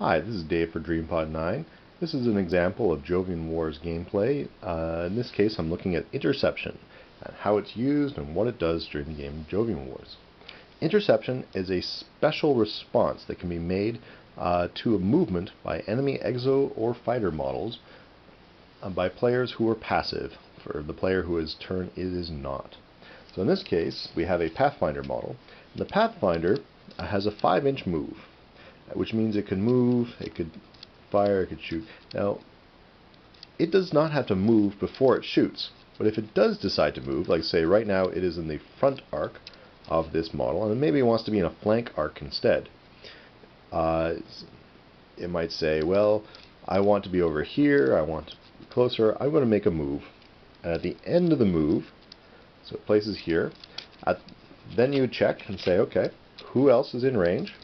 Hi, this is Dave for DreamPod 9. This is an example of Jovian Wars gameplay. In this case, I'm looking at Interception and how it's used and what it does during the game Jovian Wars. Interception is a special response that can be made to a movement by enemy exo or fighter models by players who are passive, for the player whose turn it is not. So in this case, we have a Pathfinder model. The Pathfinder has a 5-inch move, which means it can move, it could fire, it could shoot. Now, it does not have to move before it shoots, but if it does decide to move, like say right now it is in the front arc of this model, and maybe it wants to be in a flank arc instead. It might say, well, I want to be over here, I want to be closer, I'm going to make a move. And at the end of the move, so it places here, then you would check and say, okay, who else is in range?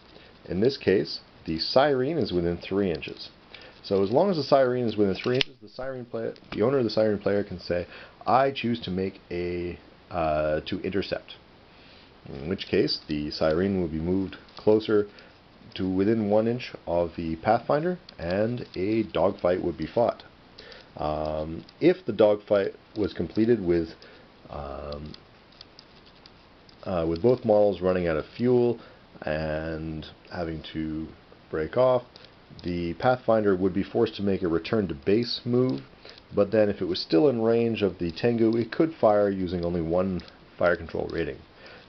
In this case, the Syreen is within 3 inches. So as long as the Syreen is within 3 inches, the owner of the Syreen player can say, I choose to make to intercept. In which case, the Syreen will be moved closer to within 1 inch of the Pathfinder, and a dogfight would be fought. If the dogfight was completed with both models running out of fuel and having to break off, the Pathfinder would be forced to make a return to base move, but then if it was still in range of the Tengu, it could fire using only 1 fire control rating.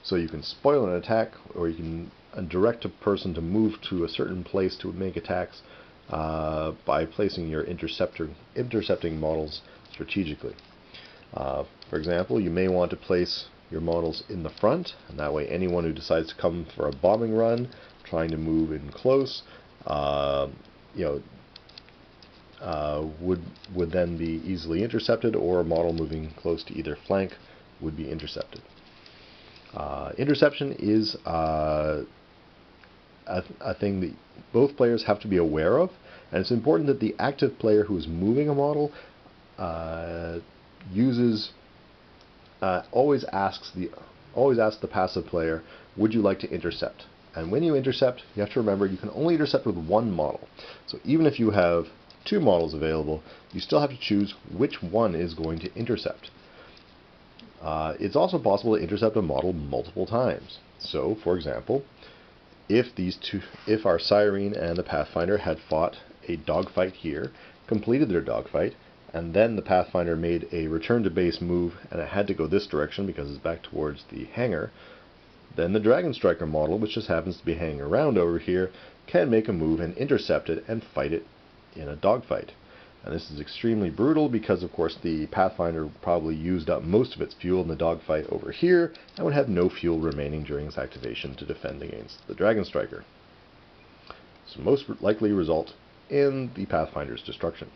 So you can spoil an attack, or you can direct a person to move to a certain place to make attacks by placing your intercepting models strategically. For example, you may want to place your models in the front, and that way anyone who decides to come for a bombing run, trying to move in close, would then be easily intercepted, or a model moving close to either flank would be intercepted. Interception is a thing that both players have to be aware of, and it's important that the active player who is moving a model always asks the passive player, would you like to intercept? And when you intercept, you have to remember you can only intercept with 1 model. So even if you have 2 models available, you still have to choose which one is going to intercept. It's also possible to intercept a model multiple times. So, for example, if our Syreen and the Pathfinder had fought a dogfight here, completed their dogfight, and then the Pathfinder made a return to base move, and it had to go this direction because it's back towards the hangar, then the Dragon Striker model, which just happens to be hanging around over here, can make a move and intercept it and fight it in a dogfight. And this is extremely brutal because, of course, the Pathfinder probably used up most of its fuel in the dogfight over here and would have no fuel remaining during its activation to defend against the Dragon Striker. So most likely result in the Pathfinder's destruction.